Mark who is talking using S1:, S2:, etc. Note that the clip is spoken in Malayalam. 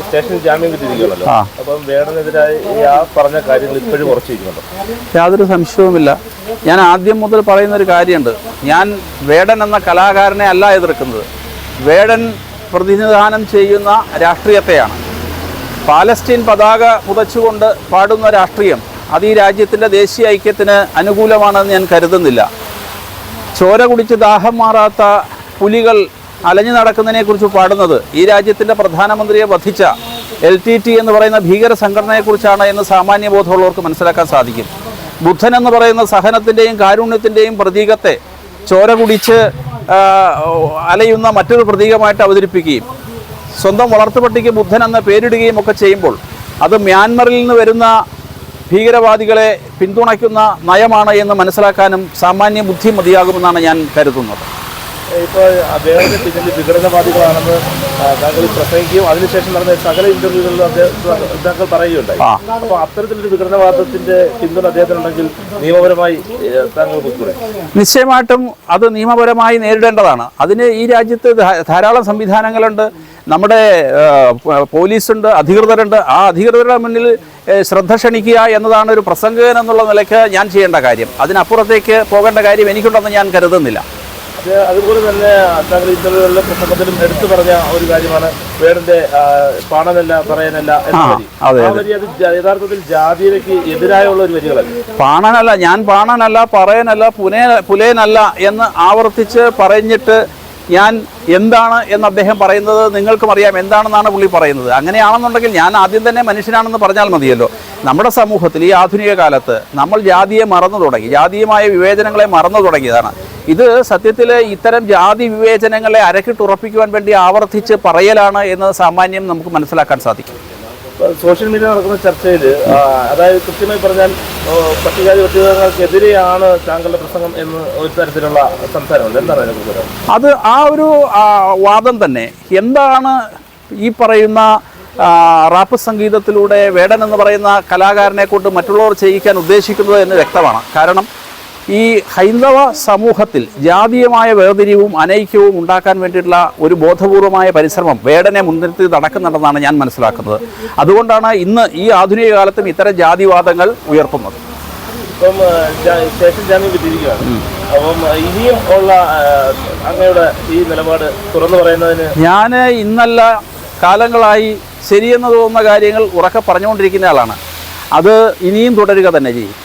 S1: സ്റ്റേഷനിൽ ജാമ്യം കിട്ടിയിരിക്കുകയാണല്ലോ. അപ്പം വേടനെതിരായി ആ പറഞ്ഞ കാര്യങ്ങൾ ഇപ്പോഴും ഉറച്ചിരിക്കുന്നുണ്ടോ?
S2: യാതൊരു സംശയവുമില്ല. ഞാൻ ആദ്യം മുതൽ പറയുന്നൊരു കാര്യമുണ്ട്. ഞാൻ വേടൻ എന്ന കലാകാരനെ അല്ല എതിർക്കുന്നത്. വേടൻ പ്രതിനിധാനം ചെയ്യുന്ന രാഷ്ട്രീയത്തെയാണ്. പാലസ്തീൻ പതാക പുതച്ചുകൊണ്ട് പാടുന്ന രാഷ്ട്രീയം അത് ഈ രാജ്യത്തിൻ്റെ ദേശീയ ഐക്യത്തിന് അനുകൂലമാണെന്ന് ഞാൻ കരുതുന്നില്ല. ചോര കുടിച്ച് ദാഹം മാറാത്ത പുലികൾ അലഞ്ഞു നടക്കുന്നതിനെക്കുറിച്ച് പാടുന്നത് ഈ രാജ്യത്തിൻ്റെ പ്രധാനമന്ത്രിയെ വധിച്ച LTT എന്ന് പറയുന്ന ഭീകര സംഘടനയെക്കുറിച്ചാണ് എന്ന് സാമാന്യബോധമുള്ളവർക്ക് മനസ്സിലാക്കാൻ സാധിക്കും. ബുദ്ധൻ എന്ന് പറയുന്ന സഹനത്തിൻ്റെയും കാരുണ്യത്തിൻ്റെയും പ്രതീകത്തെ ചോര കുടിച്ച് അലയുന്ന മറ്റൊരു പ്രതീകമായിട്ട് അവതരിപ്പിക്കുകയും സ്വന്തം വളർത്തുപട്ടിക്ക് ബുദ്ധൻ എന്ന പേരിടുകയും ഒക്കെ ചെയ്യുമ്പോൾ അത് മ്യാൻമറിൽ നിന്ന് വരുന്ന ഭീകരവാദികളെ പിന്തുണയ്ക്കുന്ന നയമാണ് എന്ന് മനസ്സിലാക്കാനും സാമാന്യ ബുദ്ധി മതിയാകുമെന്നാണ് ഞാൻ കരുതുന്നത്.
S1: ഇപ്പോൾ അദ്ദേഹത്തെ പിന്നിൽ വിഘടനവാദികളാണെന്ന് താങ്കൾ പ്രസംഗിക്കുകയും അതിനുശേഷം നടന്ന സകല ഇന്റർവ്യൂകളിലും താങ്കൾ പറയുകയുണ്ടായി. അപ്പോൾ അത്തരത്തിലൊരു വിഘടനവാദത്തിന്റെ പിന്തുണ അദ്ദേഹത്തിനുണ്ടെങ്കിൽ നിയമപരമായി താങ്കൾ കൊടുക്കൂടെ?
S2: നിശ്ചയമായിട്ടും അത് നിയമപരമായി നേരിടേണ്ടതാണ്. അതിന് ഈ രാജ്യത്ത് ധാരാളം സംവിധാനങ്ങളുണ്ട്. നമ്മുടെ പോലീസുണ്ട്, അധികൃതരുണ്ട്. ആ അധികൃതരുടെ മുന്നിൽ ശ്രദ്ധ ക്ഷണിക്കുക എന്നതാണ് ഒരു പ്രസംഗകൻ എന്നുള്ള നിലയ്ക്ക് ഞാൻ ചെയ്യേണ്ട കാര്യം. അതിനപ്പുറത്തേക്ക് പോകേണ്ട കാര്യം എനിക്കുണ്ടെന്ന് ഞാൻ കരുതുന്നില്ല.
S1: അതുപോലെ തന്നെ താങ്കൾ ഇന്റർവ്യൂകളിലെ പ്രസംഗത്തിലും എടുത്തു പറഞ്ഞ ഒരു കാര്യമാണ് വേടന്റെ പാണനല്ല പറയാനല്ല എന്ന വരി. ആ വരി അത് യഥാർത്ഥത്തിൽ ജാതിയിലേക്ക് എതിരായുള്ള ഒരു വരികളല്ല.
S2: പാണനല്ല, ഞാൻ പാണനല്ല, പറയാനല്ല, പുലേനല്ല എന്ന് ആവർത്തിച്ച് പറഞ്ഞിട്ട് ഞാൻ എന്താണ് എന്ന് അദ്ദേഹം പറയുന്നത് നിങ്ങൾക്കും അറിയാം. എന്താണെന്നാണ് പുള്ളി പറയുന്നത്. അങ്ങനെയാണെന്നുണ്ടെങ്കിൽ ഞാൻ ആദ്യം തന്നെ മനുഷ്യനാണെന്ന് പറഞ്ഞാൽ മതിയല്ലോ. നമ്മുടെ സമൂഹത്തിൽ ഈ ആധുനിക കാലത്ത് നമ്മൾ ജാതിയെ മറന്നു തുടങ്ങി, ജാതീയമായ വിവേചനങ്ങളെ മറന്നു തുടങ്ങിയതാണ്. ഇത് സത്യത്തിൽ ഇത്തരം ജാതി വിവേചനങ്ങളെ അരക്കിട്ടുറപ്പിക്കുവാൻ വേണ്ടി ആവർത്തിച്ച് പറയലാണ് എന്ന് സാമാന്യം നമുക്ക് മനസ്സിലാക്കാൻ സാധിക്കും.
S1: സോഷ്യൽ മീഡിയ നടക്കുന്ന ചർച്ചയിൽ അതായത് കൃത്യമായി പറഞ്ഞാൽ പട്ടികജാതി പട്ടികവർഗ്ഗങ്ങൾക്കെതിരെയാണ് താങ്കളുടെ പ്രസംഗം എന്ന് ഒരു തരത്തിലുള്ള സംസാരമുണ്ട്. എന്താണ് അതിനെക്കുറിച്ച്?
S2: അത് ആ ഒരു വാദം തന്നെ എന്താണ് ഈ പറയുന്ന റാപ്പ് സംഗീതത്തിലൂടെ വേടൻ എന്ന് പറയുന്ന കലാകാരനെ കൊണ്ട് മറ്റുള്ളവർ ചെയ്യിക്കാൻ ഉദ്ദേശിക്കുന്നത് എന്ന് വ്യക്തമാണ്. കാരണം ഈ ഹൈന്ദവ സമൂഹത്തിൽ ജാതീയമായ വേർതിരിവും അനൈക്യവും ഉണ്ടാക്കാൻ വേണ്ടിയിട്ടുള്ള ഒരു ബോധപൂർവമായ പരിശ്രമം വേടനെ മുൻനിർത്തി നടക്കുന്നുണ്ടെന്നാണ് ഞാൻ മനസ്സിലാക്കുന്നത്. അതുകൊണ്ടാണ് ഇന്ന് ഈ ആധുനിക കാലത്തും ഇത്തരം ജാതിവാദങ്ങൾ ഉയർത്തുന്നത്.
S1: ഇപ്പം സ്റ്റേഷൻ ജാമ്യം കിട്ടിയിരിക്കുകയാണ്. അപ്പം ഇനിയും ഉള്ള അങ്ങയുടെ ഈ നിലപാട് തുറന്നു പറയുന്നതിന്
S2: ഞാൻ ഇന്നല്ല കാലങ്ങളായി ശരിയെന്ന് തോന്നുന്ന കാര്യങ്ങൾ ഉറക്കെ പറഞ്ഞുകൊണ്ടിരിക്കുന്ന ആളാണ്. അത് ഇനിയും തുടരുക തന്നെ ചെയ്യും.